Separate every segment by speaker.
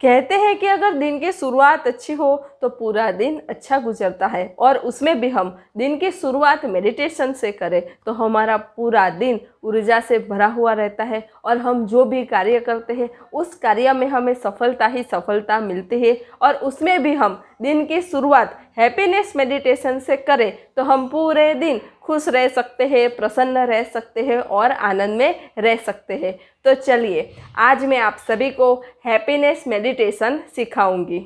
Speaker 1: कहते हैं कि अगर दिन की शुरुआत अच्छी हो तो पूरा दिन अच्छा गुजरता है, और उसमें भी हम दिन की शुरुआत मेडिटेशन से करें तो हमारा पूरा दिन ऊर्जा से भरा हुआ रहता है, और हम जो भी कार्य करते हैं उस कार्य में हमें सफलता ही सफलता मिलती है। और उसमें भी हम दिन की शुरुआत हैप्पीनेस मेडिटेशन से करें तो हम पूरे दिन खुश रह सकते हैं, प्रसन्न रह सकते हैं और आनंद में रह सकते हैं। तो चलिए आज मैं आप सभी को हैप्पीनेस मेडिटेशन सिखाऊंगी।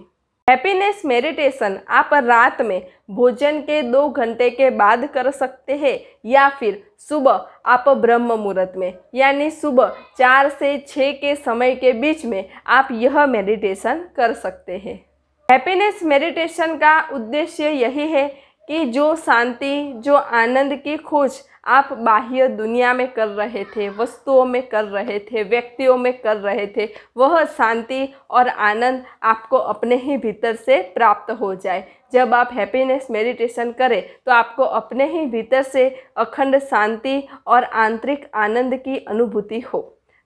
Speaker 1: हैप्पीनेस मेडिटेशन आप रात में भोजन के 2 घंटे के बाद कर सकते हैं, या फिर सुबह आप ब्रह्म मुहूर्त में यानी सुबह 4 से 6 के समय के बीच में आप यह मेडिटेशन कर सकते हैं। हैप्पीनेस मेडिटेशन का उद्देश्य यही है कि जो शांति, जो आनंद की खोज आप बाह्य दुनिया में कर रहे थे, वस्तुओं में कर रहे थे, व्यक्तियों में कर रहे थे, वह शांति और आनंद आपको अपने ही भीतर से प्राप्त हो जाए। जब आप हैप्पीनेस मेडिटेशन करें तो आपको अपने ही भीतर से अखंड शांति और आंतरिक आनंद की अनुभूति हो।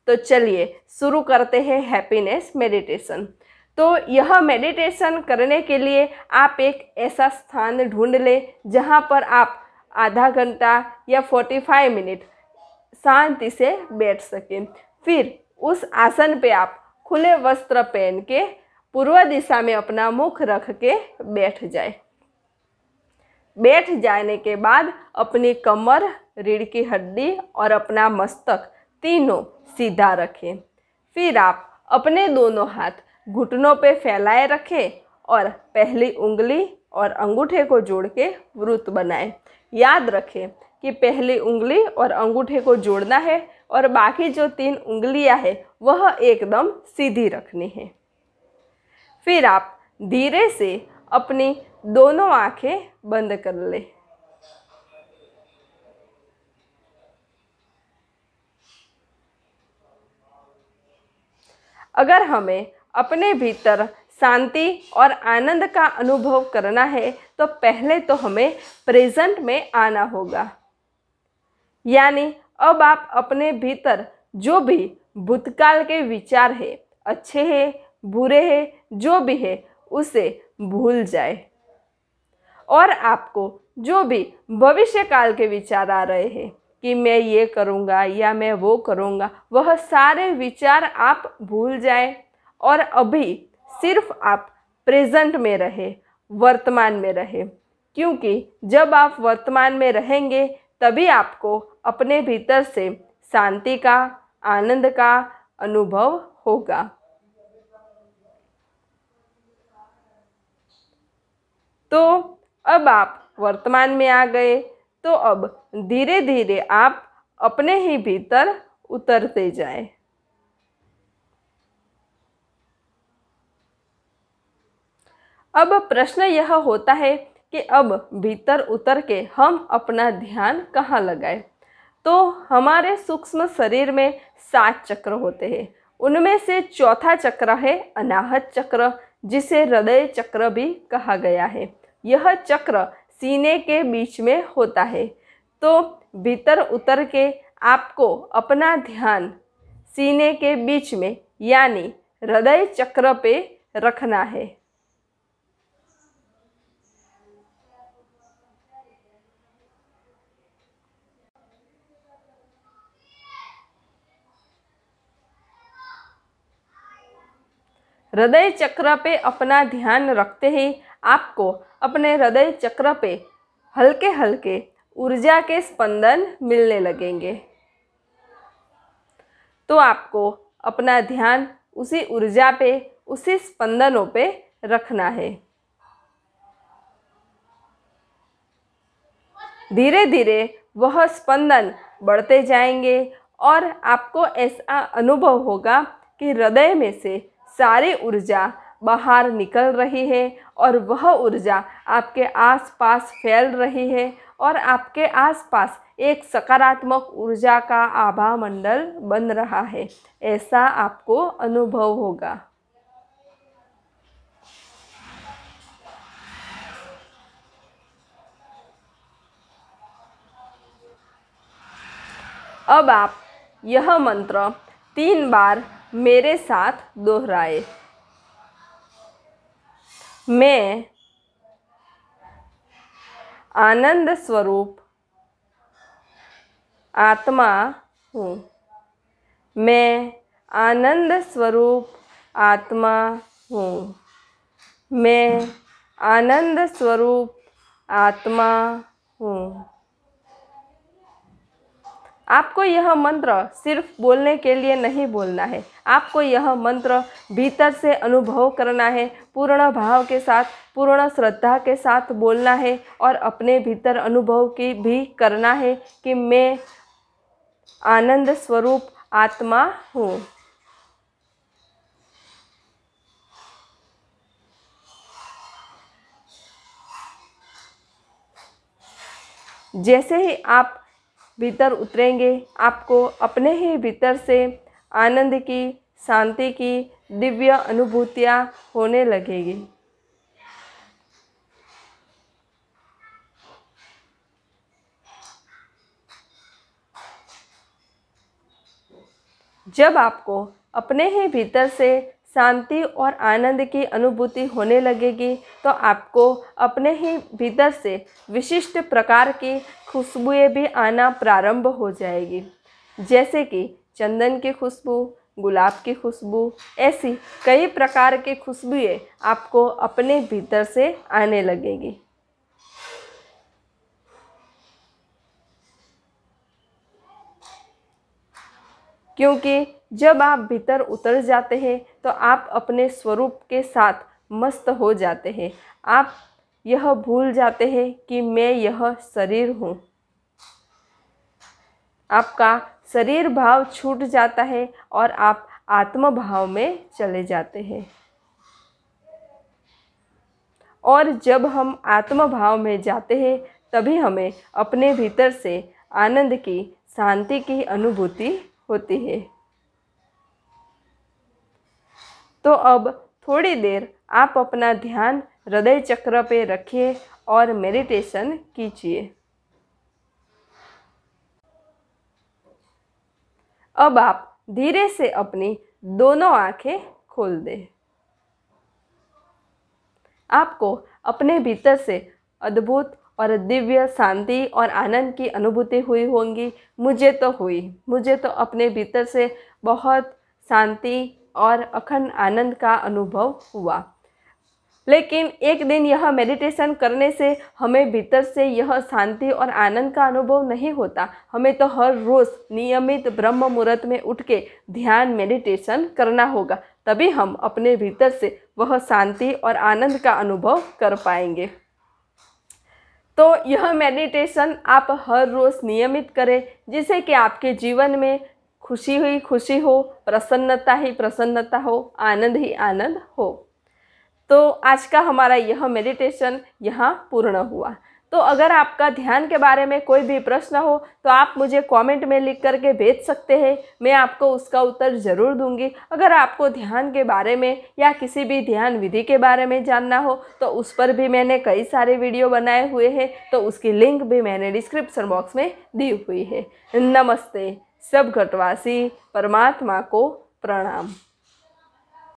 Speaker 1: तो चलिए शुरू करते हैं हैप्पीनेस मेडिटेशन। तो यह मेडिटेशन करने के लिए आप एक ऐसा स्थान ढूंढ लें जहाँ पर आप आधा घंटा या 45 मिनट शांति से बैठ सकें। फिर उस आसन पे आप खुले वस्त्र पहन के पूर्व दिशा में अपना मुख रख के बैठ जाए। बैठ जाने के बाद अपनी कमर, रीढ़ की हड्डी और अपना मस्तक तीनों सीधा रखें। फिर आप अपने दोनों हाथ घुटनों पे फैलाए रखें और पहली उंगली और अंगूठे को जोड़ के वृत्त बनाएं। याद रखें कि पहली उंगली और अंगूठे को जोड़ना है और बाकी जो 3 उंगलियां हैं वह एकदम सीधी रखनी है। फिर आप धीरे से अपनी दोनों आंखें बंद कर लें। अगर हमें अपने भीतर शांति और आनंद का अनुभव करना है तो पहले तो हमें प्रेजेंट में आना होगा। यानी अब आप अपने भीतर जो भी भूतकाल के विचार है, अच्छे हैं, बुरे हैं, जो भी है उसे भूल जाए, और आपको जो भी भविष्य काल के विचार आ रहे हैं कि मैं ये करूँगा या मैं वो करूँगा, वह सारे विचार आप भूल जाए और अभी सिर्फ आप प्रेजेंट में रहे, वर्तमान में रहे। क्योंकि जब आप वर्तमान में रहेंगे तभी आपको अपने भीतर से शांति का, आनंद का अनुभव होगा। तो अब आप वर्तमान में आ गए, तो अब धीरे धीरे आप अपने ही भीतर उतरते जाएं। अब प्रश्न यह होता है कि अब भीतर उतर के हम अपना ध्यान कहाँ लगाएं? तो हमारे सूक्ष्म शरीर में 7 चक्र होते हैं। उनमें से चौथा चक्र है अनाहत चक्र, जिसे हृदय चक्र भी कहा गया है। यह चक्र सीने के बीच में होता है। तो भीतर उतर के आपको अपना ध्यान सीने के बीच में यानी हृदय चक्र पे रखना है। हृदय चक्र पे अपना ध्यान रखते ही आपको अपने हृदय चक्र पे हल्के हल्के ऊर्जा के स्पंदन मिलने लगेंगे। तो आपको अपना ध्यान उसी ऊर्जा पे, उसी स्पंदनों पे रखना है। धीरे धीरे वह स्पंदन बढ़ते जाएंगे और आपको ऐसा अनुभव होगा कि हृदय में से सारी ऊर्जा बाहर निकल रही है और वह ऊर्जा आपके आसपास फैल रही है और आपके आसपास एक सकारात्मक ऊर्जा का आभा मंडल बन रहा है। ऐसा आपको अनुभव होगा। अब आप यह मंत्र 3 बार मेरे साथ दोहराए। मैं आनंद स्वरूप आत्मा हूँ। मैं आनंद स्वरूप आत्मा हूँ। मैं आनंद स्वरूप आत्मा हूँ। आपको यह मंत्र सिर्फ बोलने के लिए नहीं बोलना है, आपको यह मंत्र भीतर से अनुभव करना है, पूर्ण भाव के साथ, पूर्ण श्रद्धा के साथ बोलना है और अपने भीतर अनुभव की भी करना है कि मैं आनंद स्वरूप आत्मा हूँ। जैसे ही आप भीतर उतरेंगे, आपको अपने ही भीतर से आनंद की, शांति की दिव्य अनुभूतियाँ होने लगेगी। जब आपको अपने ही भीतर से शांति और आनंद की अनुभूति होने लगेगी तो आपको अपने ही भीतर से विशिष्ट प्रकार की खुशबुएं भी आना प्रारंभ हो जाएगी, जैसे कि चंदन की खुशबू, गुलाब की खुशबू, ऐसी कई प्रकार की खुशबुएं आपको अपने भीतर से आने लगेगी। क्योंकि जब आप भीतर उतर जाते हैं तो आप अपने स्वरूप के साथ मस्त हो जाते हैं। आप यह भूल जाते हैं कि मैं यह शरीर हूँ। आपका शरीर भाव छूट जाता है और आप आत्म भाव में चले जाते हैं। और जब हम आत्म भाव में जाते हैं तभी हमें अपने भीतर से आनंद की, शांति की अनुभूति होती है। तो अब थोड़ी देर आप अपना ध्यान हृदय चक्र पे रखिए और मेडिटेशन कीजिए। अब आप धीरे से अपनी दोनों आंखें खोल दें। आपको अपने भीतर से अद्भुत और दिव्य शांति और आनंद की अनुभूति हुई होंगी। मुझे तो हुई। मुझे तो अपने भीतर से बहुत शांति और अखंड आनंद का अनुभव हुआ। लेकिन एक दिन यह मेडिटेशन करने से हमें भीतर से यह शांति और आनंद का अनुभव नहीं होता। हमें तो हर रोज़ नियमित ब्रह्म मुहूर्त में उठ के ध्यान मेडिटेशन करना होगा, तभी हम अपने भीतर से वह शांति और आनंद का अनुभव कर पाएंगे। तो यह मेडिटेशन आप हर रोज़ नियमित करें, जिससे कि आपके जीवन में खुशी ही खुशी हो, प्रसन्नता ही प्रसन्नता हो, आनंद ही आनंद हो। तो आज का हमारा यह मेडिटेशन यहाँ पूर्ण हुआ। तो अगर आपका ध्यान के बारे में कोई भी प्रश्न हो तो आप मुझे कमेंट में लिख करके भेज सकते हैं, मैं आपको उसका उत्तर ज़रूर दूंगी। अगर आपको ध्यान के बारे में या किसी भी ध्यान विधि के बारे में जानना हो तो उस पर भी मैंने कई सारे वीडियो बनाए हुए हैं, तो उसकी लिंक भी मैंने डिस्क्रिप्शन बॉक्स में दी हुई है। नमस्ते। सब घटवासी परमात्मा को प्रणाम।